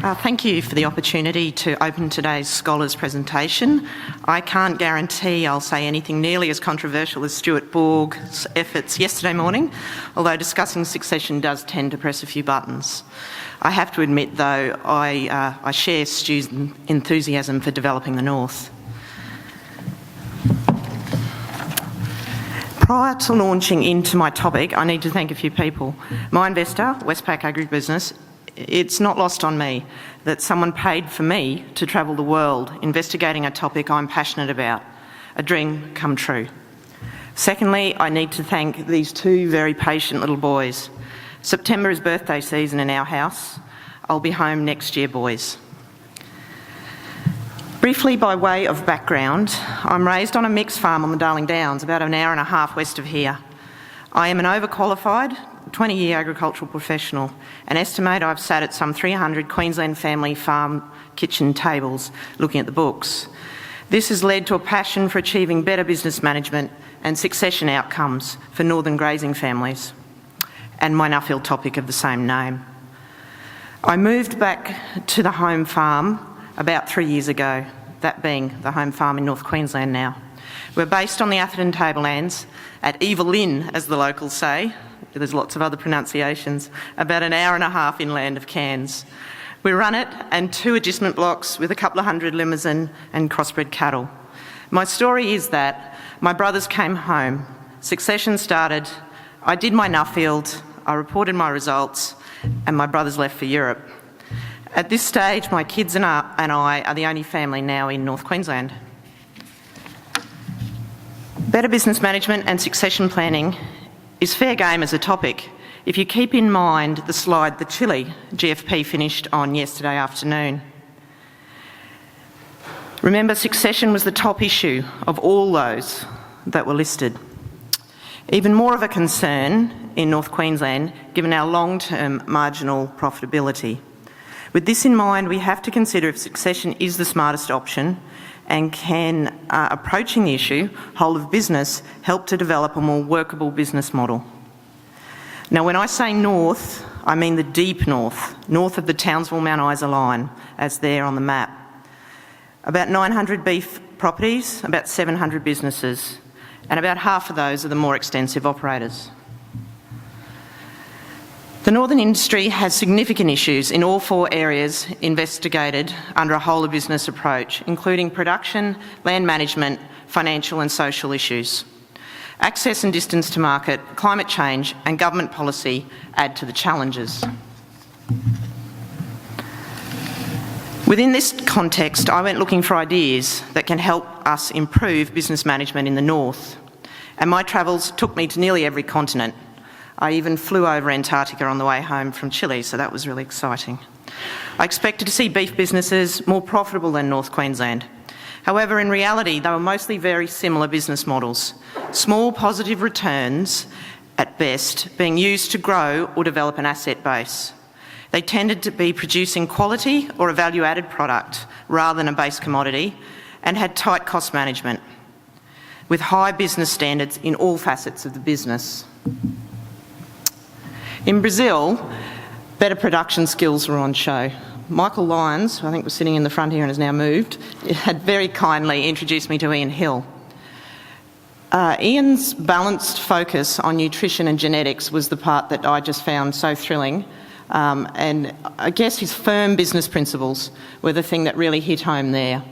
Thank you for the opportunity to open today's Scholars presentation. I can't guarantee I'll say anything nearly as controversial as Stuart Borg's efforts yesterday morning, although discussing succession does tend to press a few buttons. I have to admit, though, I share Stu's enthusiasm for developing the North. Prior to launching into my topic, I need to thank a few people. My investor, Westpac Agribusiness. It's not lost on me that someone paid for me to travel the world investigating a topic I'm passionate about, a dream come true. Secondly, I need to thank these two very patient little boys. September is birthday season in our house. I'll be home next year, boys. Briefly, by way of background, I'm raised on a mixed farm on the Darling Downs, about an hour and a half west of here. I am an overqualified 20-year agricultural professional and estimate I've sat at some 300 Queensland family farm kitchen tables looking at the books. This has led to a passion for achieving better business management and succession outcomes for northern grazing families, and my Nuffield topic of the same name. I moved back to the home farm about 3 years ago, that being the home farm in North Queensland now. We're based on the Atherton tablelands at Evelyn, as the locals say. There's lots of other pronunciations, about an hour and a half inland of Cairns. We run it and 2 adjustment blocks with a couple of hundred Limousin and crossbred cattle. My story is that my brothers came home, succession started, I did my Nuffield, I reported my results, and my brothers left for Europe. At this stage, my kids and I are the only family now in North Queensland. Better business management and succession planning is fair game as a topic if you keep in mind the slide the Chile GFP finished on yesterday afternoon. Remember, succession was the top issue of all those that were listed. Even more of a concern in North Queensland, given our long-term marginal profitability. With this in mind, we have to consider if succession is the smartest option, and can approaching the issue, whole of business, help to develop a more workable business model. Now, when I say north, I mean the deep north, north of the Townsville-Mount Isa line, as there on the map. About 900 beef properties, about 700 businesses, and about half of those are the more extensive operators. The northern industry has significant issues in all 4 areas investigated under a whole-of-business approach, including production, land management, financial and social issues. Access and distance to market, climate change and government policy add to the challenges. Within this context, I went looking for ideas that can help us improve business management in the north, and my travels took me to nearly every continent. I even flew over Antarctica on the way home from Chile, so that was really exciting. I expected to see beef businesses more profitable than North Queensland. However, in reality, they were mostly very similar business models. Small positive returns, at best, being used to grow or develop an asset base. They tended to be producing quality or a value-added product rather than a base commodity, and had tight cost management, with high business standards in all facets of the business. In Brazil, better production skills were on show. Michael Lyons, who I think was sitting in the front here and has now moved, had very kindly introduced me to Ian Hill. Ian's balanced focus on nutrition and genetics was the part that I just found so thrilling, and I guess his firm business principles were the thing that really hit home there.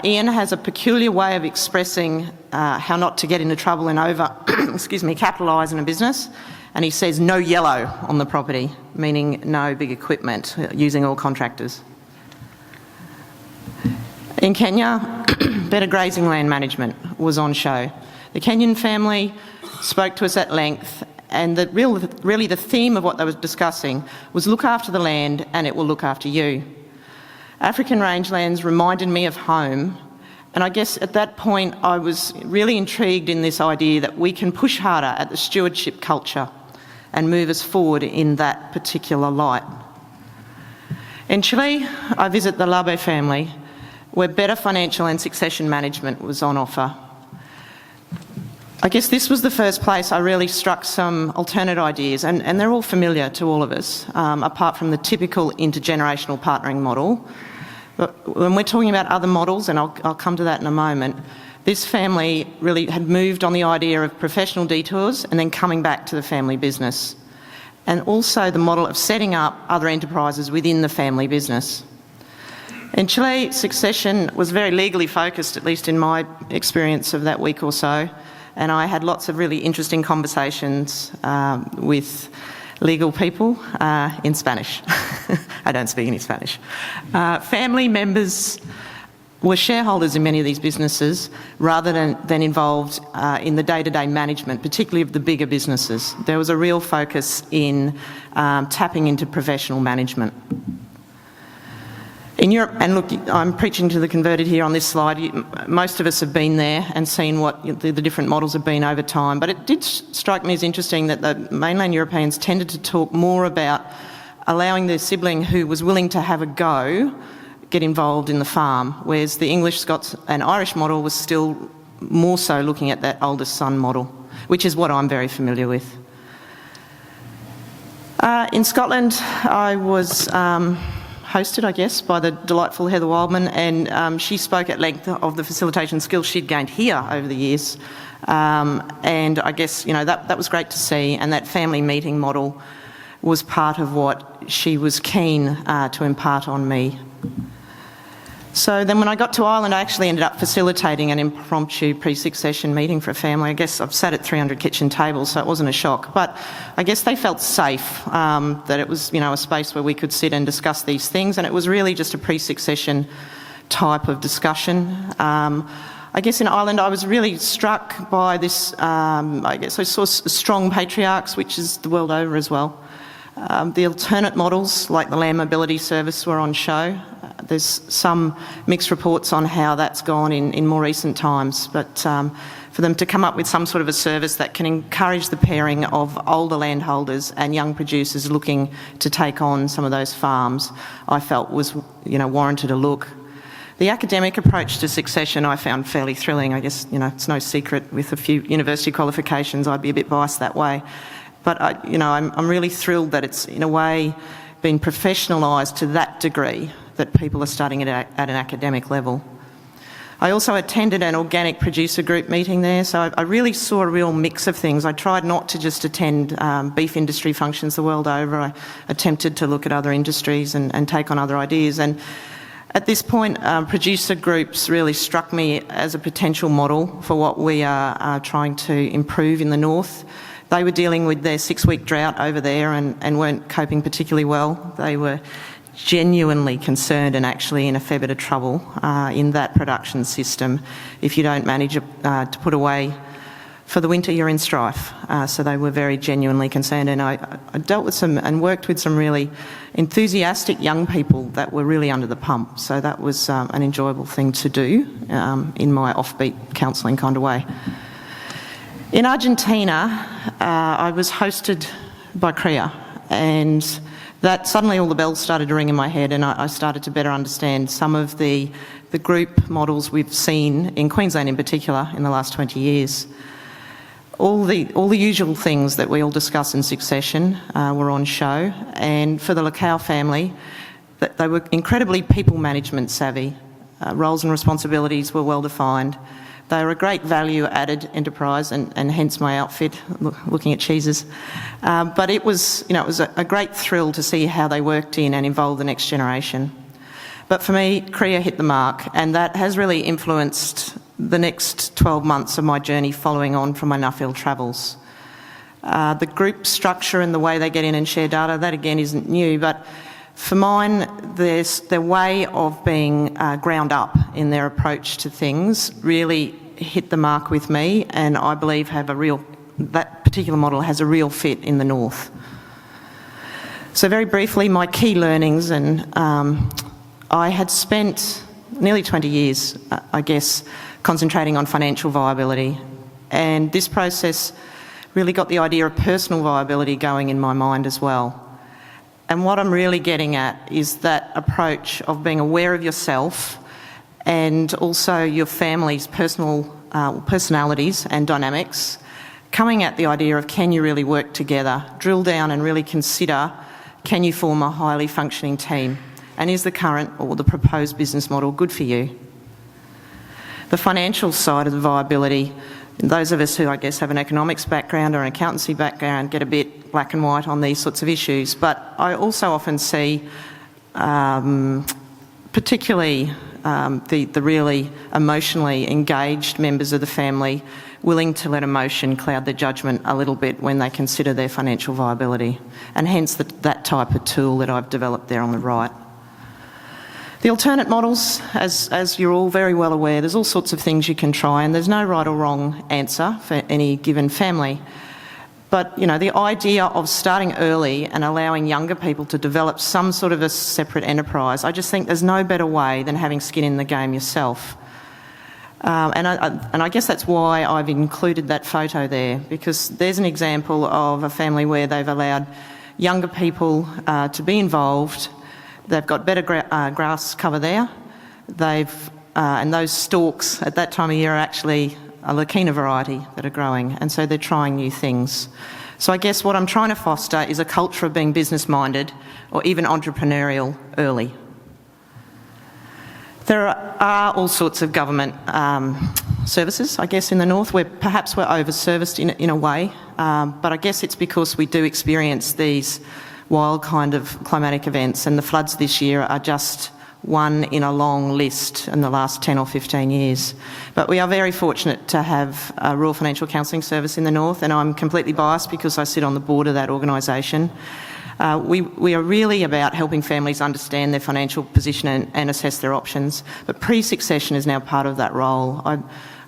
Ian has a peculiar way of expressing how not to get into trouble and capitalise in a business. And he says no yellow on the property, meaning no big equipment, using all contractors. In Kenya, better grazing land management was on show. The Kenyan family spoke to us at length, and really the theme of what they were discussing was look after the land and it will look after you. African rangelands reminded me of home, and I guess at that point I was really intrigued in this idea that we can push harder at the stewardship culture and move us forward in that particular light. In Chile, I visit the Labe family, where better financial and succession management was on offer. I guess this was the first place I really struck some alternate ideas, and they're all familiar to all of us, apart from the typical intergenerational partnering model. But when we're talking about other models, and I'll come to that in a moment, this family really had moved on the idea of professional detours and then coming back to the family business, and also the model of setting up other enterprises within the family business. In Chile, succession was very legally focused, at least in my experience of that week or so, and I had lots of really interesting conversations with legal people in Spanish. I don't speak any Spanish. Family members were shareholders in many of these businesses rather than involved in the day-to-day management, particularly of the bigger businesses. There was a real focus in tapping into professional management. In Europe, and look, I'm preaching to the converted here on this slide, most of us have been there and seen what the different models have been over time, but it did strike me as interesting that the mainland Europeans tended to talk more about allowing their sibling who was willing to have a go get involved in the farm, whereas the English, Scots and Irish model was still more so looking at that oldest son model, which is what I'm very familiar with. In Scotland, I was hosted, I guess, by the delightful Heather Wildman, and she spoke at length of the facilitation skills she'd gained here over the years. And I guess, that was great to see, and that family meeting model was part of what she was keen to impart on me. So then when I got to Ireland, I actually ended up facilitating an impromptu pre-succession meeting for a family. I guess I've sat at 300 kitchen tables, so it wasn't a shock. But I guess they felt safe, that it was, a space where we could sit and discuss these things, and it was really just a pre-succession type of discussion. I guess in Ireland I was really struck by this, I saw strong patriarchs, which is the world over as well. The alternate models, like the land mobility service, were on show. There's some mixed reports on how that's gone in more recent times, but for them to come up with some sort of a service that can encourage the pairing of older landholders and young producers looking to take on some of those farms, I felt was, warranted a look. The academic approach to succession I found fairly thrilling. I guess, it's no secret with a few university qualifications I'd be a bit biased that way. But, I'm really thrilled that it's, in a way, been professionalised to that degree that people are studying it at an academic level. I also attended an organic producer group meeting there, so I really saw a real mix of things. I tried not to just attend beef industry functions the world over. I attempted to look at other industries and take on other ideas. And at this point, producer groups really struck me as a potential model for what we are trying to improve in the north. They were dealing with their 6-week drought over there and weren't coping particularly well. They were genuinely concerned and actually in a fair bit of trouble in that production system. If you don't manage to put away for the winter, you're in strife. So they were very genuinely concerned, and I dealt with some and worked with some really enthusiastic young people that were really under the pump. So that was an enjoyable thing to do in my offbeat counselling kind of way. In Argentina, I was hosted by CREA, and that suddenly all the bells started to ring in my head, and I started to better understand some of the group models we've seen in Queensland in particular in the last 20 years. All the usual things that we all discuss in succession were on show, and for the Lacau family, they were incredibly people management savvy. Roles and responsibilities were well defined. They were a great value-added enterprise, and hence my outfit, looking at cheeses. But it was a great thrill to see how they worked in and involved the next generation. But for me, CREA hit the mark, and that has really influenced the next 12 months of my journey following on from my Nuffield travels. The group structure and the way they get in and share data, that again isn't new, but for mine, their way of being ground up in their approach to things really hit the mark with me, and I believe that particular model has a real fit in the north. So very briefly, my key learnings, and I had spent nearly 20 years, I guess, concentrating on financial viability, and this process really got the idea of personal viability going in my mind as well. And what I'm really getting at is that approach of being aware of yourself and also your family's personal personalities and dynamics, coming at the idea of can you really work together, drill down and really consider can you form a highly functioning team, and is the current or the proposed business model good for you? The financial side of the viability, those of us who I guess have an economics background or an accountancy background get a bit black and white on these sorts of issues, but I also often see particularly the really emotionally engaged members of the family willing to let emotion cloud their judgment a little bit when they consider their financial viability, and hence that type of tool that I've developed there on the right. The alternate models, as you're all very well aware, there's all sorts of things you can try, and there's no right or wrong answer for any given family. But, you know, the idea of starting early and allowing younger people to develop some sort of a separate enterprise, I just think there's no better way than having skin in the game yourself. And I guess that's why I've included that photo there, because there's an example of a family where they've allowed younger people to be involved. They've got better grass cover there. And those stalks at that time of year are actually a Lakina variety that are growing, and so they're trying new things. So I guess what I'm trying to foster is a culture of being business-minded or even entrepreneurial early. There are all sorts of government services, I guess, in the north where perhaps we're over-serviced in a way, but I guess it's because we do experience these wild kind of climatic events, and the floods this year are just one in a long list in the last 10 or 15 years. But we are very fortunate to have a rural financial counselling service in the north, and I'm completely biased because I sit on the board of that organisation. We are really about helping families understand their financial position and assess their options, but pre-succession is now part of that role.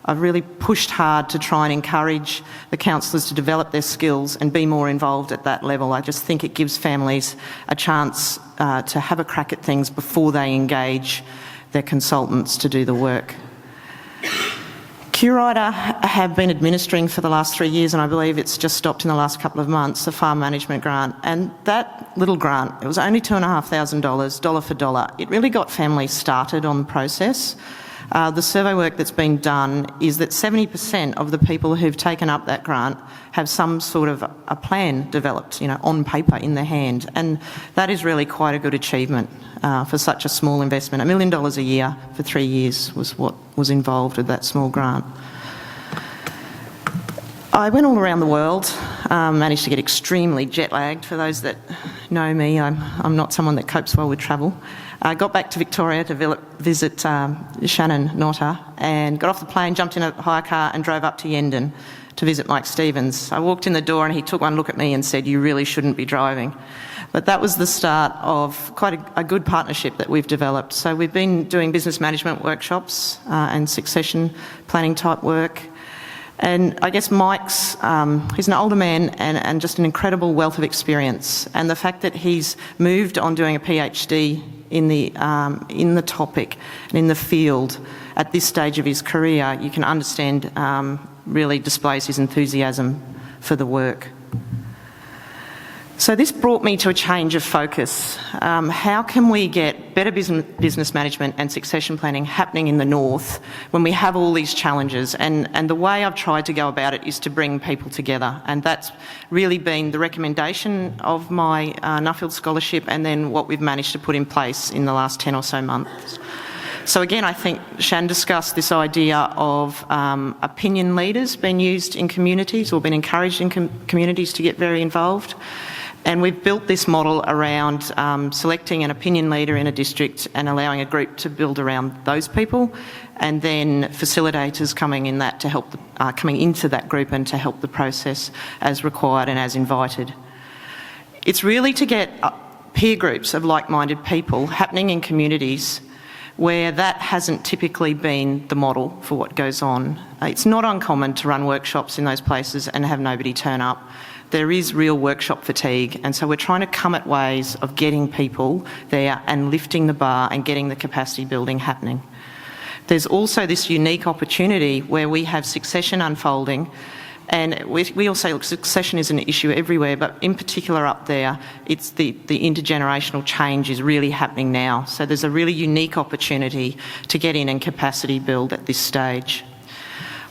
I've really pushed hard to try and encourage the counsellors to develop their skills and be more involved at that level. I just think it gives families a chance to have a crack at things before they engage their consultants to do the work. QRider have been administering for the last 3 years, and I believe it's just stopped in the last couple of months, the farm management grant. And that little grant, it was only $2,500, dollar for dollar. It really got families started on the process. The survey work that's been done is that 70% of the people who've taken up that grant have some sort of a plan developed, you know, on paper in their hand, and that is really quite a good achievement for such a small investment. $1 million a year for 3 years was what was involved with that small grant. I went all around the world, managed to get extremely jet-lagged. For those that know me, I'm not someone that copes well with travel. I got back to Victoria to visit Shannon Notter, and got off the plane, jumped in a hire car and drove up to Yendon to visit Mike Stevens. I walked in the door and he took one look at me and said, "You really shouldn't be driving." But that was the start of quite a good partnership that we've developed. So we've been doing business management workshops and succession planning type work. And I guess Mike's, he's an older man and just an incredible wealth of experience. And the fact that he's moved on doing a PhD in the topic and in the field at this stage of his career, you can understand really displays his enthusiasm for the work. So this brought me to a change of focus. How can we get better business management and succession planning happening in the north when we have all these challenges? And the way I've tried to go about it is to bring people together, and that's really been the recommendation of my Nuffield Scholarship and then what we've managed to put in place in the last 10 or so months. So again, I think Shan discussed this idea of opinion leaders being used in communities or being encouraged in communities to get very involved. And we've built this model around selecting an opinion leader in a district and allowing a group to build around those people, and then facilitators coming in that to help coming into that group and to help the process as required and as invited. It's really to get peer groups of like-minded people happening in communities where that hasn't typically been the model for what goes on. It's not uncommon to run workshops in those places and have nobody turn up. There is real workshop fatigue, and so we're trying to come at ways of getting people there and lifting the bar and getting the capacity building happening. There's also this unique opportunity where we have succession unfolding, and we all say, look, succession is an issue everywhere, but in particular up there, it's the intergenerational change is really happening now. So there's a really unique opportunity to get in and capacity build at this stage.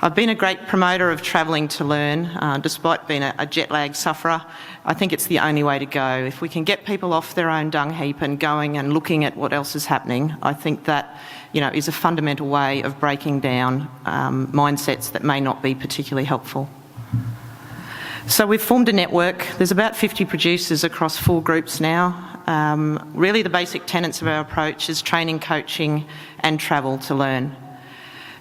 I've been a great promoter of travelling to learn, despite being a jet lag sufferer. I think it's the only way to go. If we can get people off their own dung heap and going and looking at what else is happening, I think that, is a fundamental way of breaking down mindsets that may not be particularly helpful. So we've formed a network. There's about 50 producers across 4 groups now. Really the basic tenets of our approach is training, coaching and travel to learn.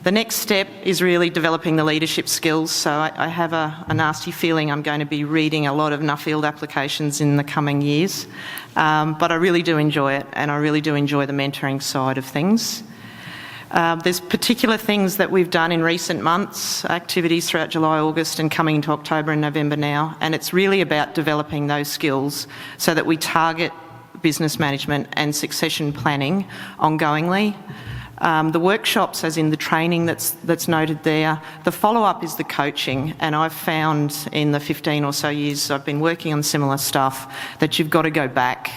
The next step is really developing the leadership skills. So I have a nasty feeling I'm going to be reading a lot of Nuffield applications in the coming years. But I really do enjoy it, and I really do enjoy the mentoring side of things. There's particular things that we've done in recent months, activities throughout July, August and coming into October and November now, and it's really about developing those skills so that we target business management and succession planning ongoingly. The workshops, as in the training that's noted there, the follow-up is the coaching, and I've found in the 15 or so years I've been working on similar stuff that you've got to go back.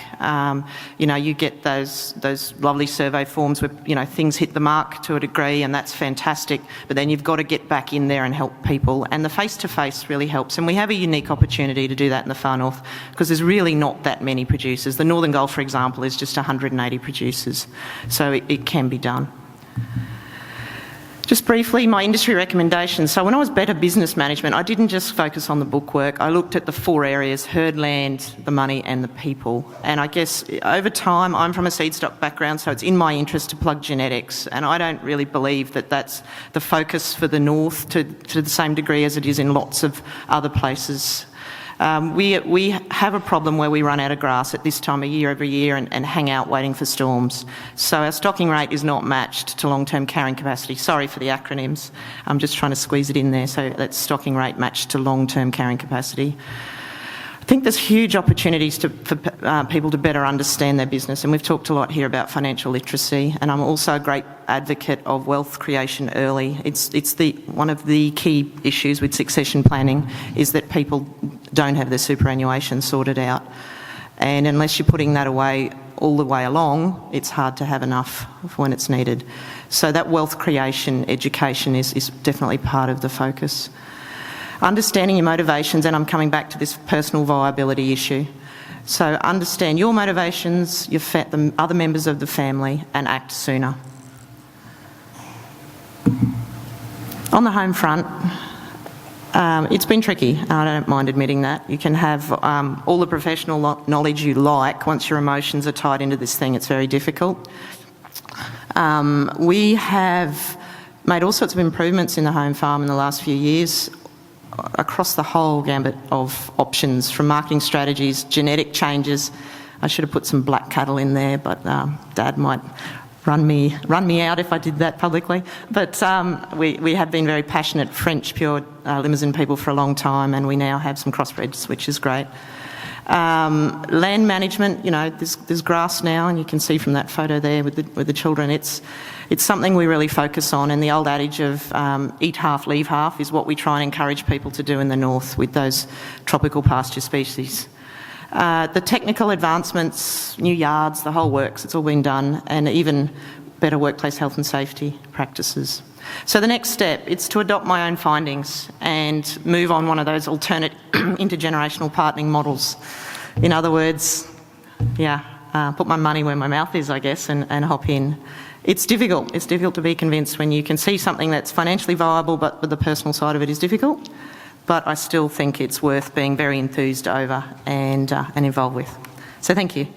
You get those lovely survey forms where things hit the mark to a degree, and that's fantastic, but then you've got to get back in there and help people, and the face-to-face really helps, and we have a unique opportunity to do that in the far north because there's really not that many producers. The Northern Gulf, for example, is just 180 producers, so it can be done. Just briefly, my industry recommendations. So when I was better business management, I didn't just focus on the bookwork. I looked at the 4 areas: herd, land, the money and the people. And I guess over time, I'm from a seed stock background, so it's in my interest to plug genetics. And I don't really believe that that's the focus for the north to the same degree as it is in lots of other places. We have a problem where we run out of grass at this time of year every year and hang out waiting for storms. So our stocking rate is not matched to long-term carrying capacity. Sorry for the acronyms. I'm just trying to squeeze it in there. So that's stocking rate matched to long-term carrying capacity. I think there's huge opportunities for people to better understand their business, and we've talked a lot here about financial literacy, and I'm also a great advocate of wealth creation early. It's one of the key issues with succession planning is that people don't have their superannuation sorted out, and unless you're putting that away all the way along, it's hard to have enough for when it's needed. So that wealth creation education is definitely part of the focus. Understanding your motivations, and I'm coming back to this personal viability issue. So understand your motivations, the other members of the family, and act sooner. On the home front, it's been tricky. I don't mind admitting that. You can have all the professional knowledge you like. Once your emotions are tied into this thing, it's very difficult. We have made all sorts of improvements in the home farm in the last few years, across the whole gambit of options, from marketing strategies, genetic changes. I should have put some black cattle in there, but Dad might run me out if I did that publicly. But we have been very passionate French pure Limousin people for a long time, and we now have some crossbreds, which is great. Land management, there's grass now, and you can see from that photo there with the children, it's something we really focus on, and the old adage of eat half, leave half is what we try and encourage people to do in the north with those tropical pasture species. The technical advancements, new yards, the whole works, it's all been done, and even better workplace health and safety practices. So the next step is to adopt my own findings and move on one of those alternate intergenerational partnering models. In other words, put my money where my mouth is, I guess, and hop in. It's difficult. It's difficult to be convinced when you can see something that's financially viable, but the personal side of it is difficult. But I still think it's worth being very enthused over and involved with. So thank you.